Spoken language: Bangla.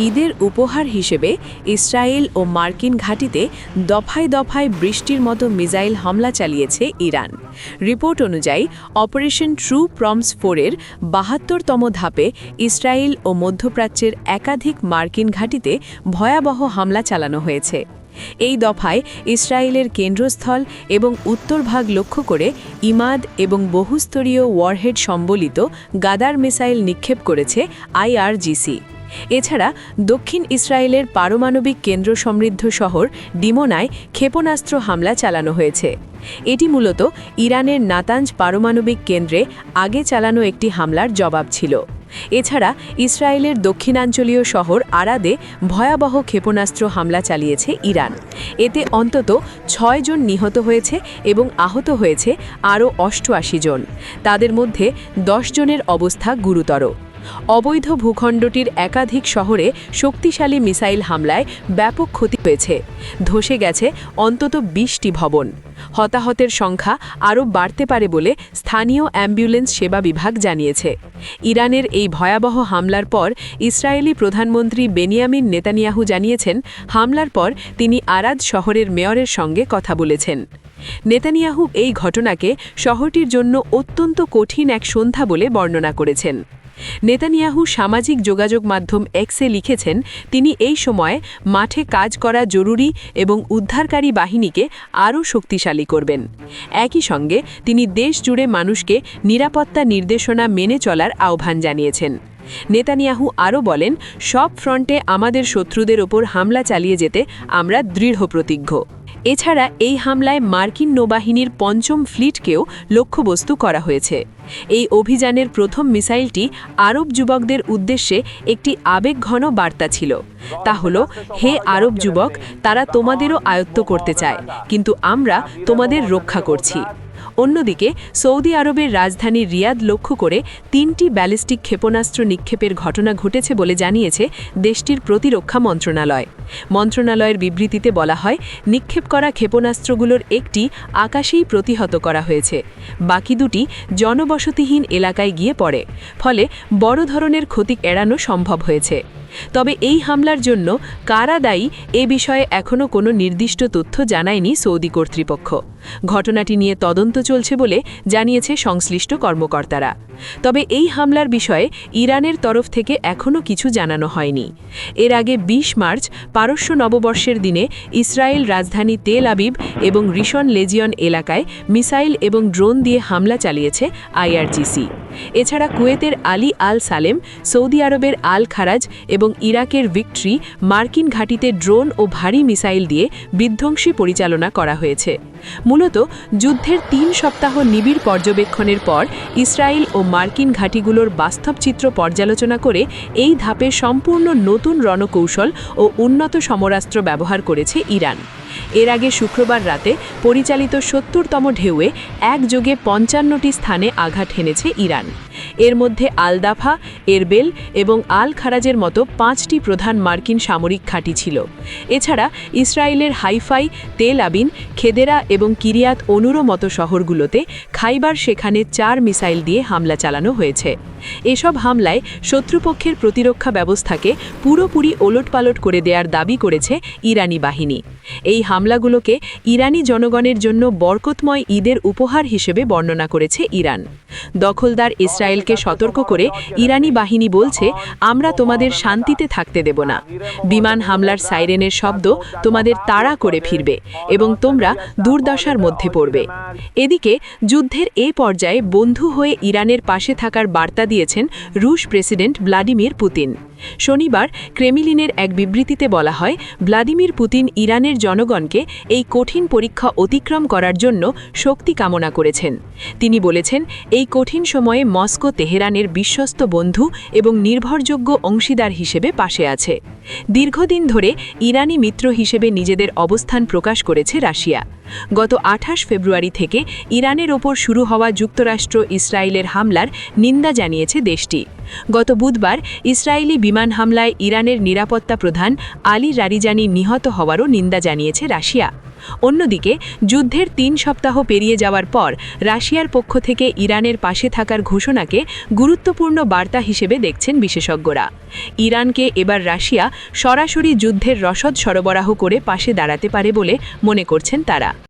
ঈদের উপহার হিসেবে ইসরায়েল ও মার্কিন ঘাঁটিতে দফায় দফায় বৃষ্টির মতো মিসাইল হামলা চালিয়েছে ইরান। রিপোর্ট অনুযায়ী অপারেশন ট্রু প্রমস 4-এর ৭২তম ধাপে ইসরায়েল ও মধ্যপ্রাচ্যের একাধিক মার্কিন ঘাঁটিতে ভয়াবহ হামলা চালানো হয়েছে। এই দফায় ইসরায়েলের কেন্দ্রস্থল এবং উত্তরভাগ লক্ষ্য করে ইমাদ এবং বহুস্তরীয় ওয়ারহেড সম্বলিত গাদার মিসাইল নিক্ষেপ করেছে IRGC। এছাড়া দক্ষিণ ইসরায়েলের পারমাণবিক কেন্দ্র সমৃদ্ধ শহর ডিমোনায় ক্ষেপণাস্ত্র হামলা চালানো হয়েছে। এটি মূলত ইরানের নাতাঞ্জ পারমাণবিক কেন্দ্রে আগে চালানো একটি হামলার জবাব ছিল। এছাড়া ইসরায়েলের দক্ষিণাঞ্চলীয় শহর আরাদে ভয়াবহ ক্ষেপণাস্ত্র হামলা চালিয়েছে ইরান। এতে অন্তত ৬ জন নিহত হয়েছে এবং আহত হয়েছে আরও ৮৮ জন। তাদের মধ্যে ১০ জনের অবস্থা গুরুতর। অবৈধ ভূখণ্ডটির একাধিক শহরে শক্তিশালী মিসাইল হামলায় ব্যাপক ক্ষতি হয়েছে। ধসে গেছে অন্তত ২০টি ভবন। হতাহতের সংখ্যা আরও বাড়তে পারে বলে স্থানীয় অ্যাম্বুলেন্স সেবা বিভাগ জানিয়েছে। ইরানের এই ভয়াবহ হামলার পর ইসরায়েলি প্রধানমন্ত্রী বেনিয়ামিন নেতানিয়াহু জানিয়েছেন, হামলার পর তিনি আরাদ শহরের মেয়রের সঙ্গে কথা বলেছেন। নেতানিয়াহু এই ঘটনাকে শহরটির জন্য অত্যন্ত কঠিন এক সন্ধ্যা বলে বর্ণনা করেছেন। নেতানিয়াহু সামাজিক যোগাযোগ মাধ্যম এক্সে লিখেছেন, তিনি এই সময়ে মাঠে কাজ করা জরুরি এবং উদ্ধারকারী বাহিনীকে আরও শক্তিশালী করবেন। একই সঙ্গে তিনি দেশ জুড়ে মানুষকে নিরাপত্তা নির্দেশনা মেনে চলার আহ্বান জানিয়েছেন। নেতানিয়াহু আরও বলেন, সব ফ্রন্টে আমাদের শত্রুদের ওপর হামলা চালিয়ে যেতে আমরা দৃঢ় প্রতিজ্ঞ। এছাড়া এই হামলায় মার্কিন নৌবাহিনীর ৫ম ফ্লিটকেও লক্ষ্যবস্তু করা হয়েছে। এই অভিযানের প্রথম মিসাইলটি আরব যুবকদের উদ্দেশ্যে একটি আবেগঘন বার্তা ছিল। তা হল, হে আরব যুবক, তারা তোমাদেরও আয়ত্ত করতে চায়, কিন্তু আমরা তোমাদের রক্ষা করছি। অন্যদিকে সৌদি আরবের রাজধানী রিয়াদ লক্ষ্য করে ৩টি ব্যালিস্টিক ক্ষেপণাস্ত্র নিক্ষেপের ঘটনা ঘটেছে বলে জানিয়েছে দেশটির প্রতিরক্ষা মন্ত্রণালয়। মন্ত্রণালয়ের বিবৃতিতে বলা হয়, নিক্ষেপ করা ক্ষেপণাস্ত্রগুলোর একটি আকাশেই প্রতিহত করা হয়েছে, বাকি দুটি জনবসতিহীন এলাকায় গিয়ে পড়ে, ফলে বড় ধরনের ক্ষতি এড়ানো সম্ভব হয়েছে। তবে এই হামলার জন্য কারা দায়ী এ বিষয়ে এখনও কোনো নির্দিষ্ট তথ্য জানায়নি সৌদি কর্তৃপক্ষ। ঘটনাটি নিয়ে তদন্ত চলছে বলে জানিয়েছে সংশ্লিষ্ট কর্মকর্তারা। তবে এই হামলার বিষয়ে ইরানের তরফ থেকে এখনও কিছু জানানো হয়নি। এর আগে ২০ মার্চ পারস্য নববর্ষের দিনে ইসরায়েল রাজধানী তেল আবিব এবং রিশন লেজিয়ন এলাকায় মিসাইল এবং ড্রোন দিয়ে হামলা চালিয়েছে IRGC। এছাড়া কুয়েতের আলী আল সালেম, সৌদি আরবের আল খারাজ এবং ইরাকের ভিক্টরি মার্কিন ঘাঁটিতে ড্রোন ও ভারী মিসাইল দিয়ে বিধ্বংসী পরিচালনা করা হয়েছে। মূলত যুদ্ধের ৩ সপ্তাহ নিবিড় পর্যবেক্ষণের পর ইসরায়েল ও মার্কিন ঘাঁটিগুলোর বাস্তব চিত্র পর্যালোচনা করে এই ধাপে সম্পূর্ণ নতুন রণকৌশল ও উন্নত সমরাস্ত্র ব্যবহার করেছে ইরান। এর আগে শুক্রবার রাতে পরিচালিত ৭০তম ঢেউয়ে একযোগে ৫৫টি স্থানে আঘাত হেনেছে ইরান। এর মধ্যে আল-দাফা, এরবেল এবং আল খারাজের মতো ৫টি প্রধান মার্কিন সামরিক ঘাঁটি ছিল। এছাড়া ইসরায়েলের হাইফাই, তেল আবিন, খেদেরা এবং কিরিয়াত অনুরো মতো শহরগুলোতে খাইবার সেখানে ৪ মিসাইল দিয়ে হামলা চালানো হয়েছে। এসব হামলায় শত্রুপক্ষের প্রতিরক্ষা ব্যবস্থাকে পুরোপুরি ওলটপালট করে দেওয়ার দাবি করেছে ইরানি বাহিনী। এই হামলাগুলোকে ইরানি জনগণের জন্য বরকতময় ঈদের উপহার হিসেবে বর্ণনা করেছে ইরান। দখলদার ইসরায়েলকে সতর্ক করে ইরানি বাহিনী বলছে, আমরা তোমাদের শান্তিতে থাকতে দেব না। বিমান হামলার সাইরেনের শব্দ তোমাদের তাড়া করে ফিরবে এবং তোমরা দুর্দশার মধ্যে পড়বে। এদিকে যুদ্ধের এ পর্যায়ে বন্ধু হয়ে ইরানের পাশে থাকার বার্তা দিয়েছেন রুশ প্রেসিডেন্ট ভ্লাদিমির পুতিন। শনিবার ক্রেমলিনের এক বিবৃতিতে বলা হয়, ভ্লাদিমির পুতিন ইরানের জনগণকে এই কঠিন পরীক্ষা অতিক্রম করার জন্য শক্তি কামনা করেছেন। তিনি বলেছেন, এই কঠিন সময়ে মস্কো তেহরানের বিশ্বস্ত বন্ধু এবং নির্ভরযোগ্য অংশীদার হিসেবে পাশে আছে। দীর্ঘদিন ধরে ইরানি মিত্র হিসেবে নিজেদের অবস্থান প্রকাশ করেছে রাশিয়া। গত ২৮ ফেব্রুয়ারি থেকে ইরানের ওপর শুরু হওয়া যুক্তরাষ্ট্র ইসরায়েলের হামলার নিন্দা জানিয়েছে দেশটি। গত বুধবার ইসরায়েলি বিমান হামলায় ইরানের নিরাপত্তা প্রধান আলী রারিজানি নিহত হওয়ারও নিন্দা জানিয়েছে রাশিয়া। অন্যদিকে যুদ্ধের ৩ সপ্তাহ পেরিয়ে যাওয়ার পর রাশিয়ার পক্ষ থেকে ইরানের পাশে থাকার ঘোষণাকে গুরুত্বপূর্ণ বার্তা হিসেবে দেখছেন বিশেষজ্ঞরা। ইরানকে এবার রাশিয়া সরাসরি যুদ্ধের রসদ সরবরাহ করে পাশে দাঁড়াতে পারে বলে মনে করছেন তারা।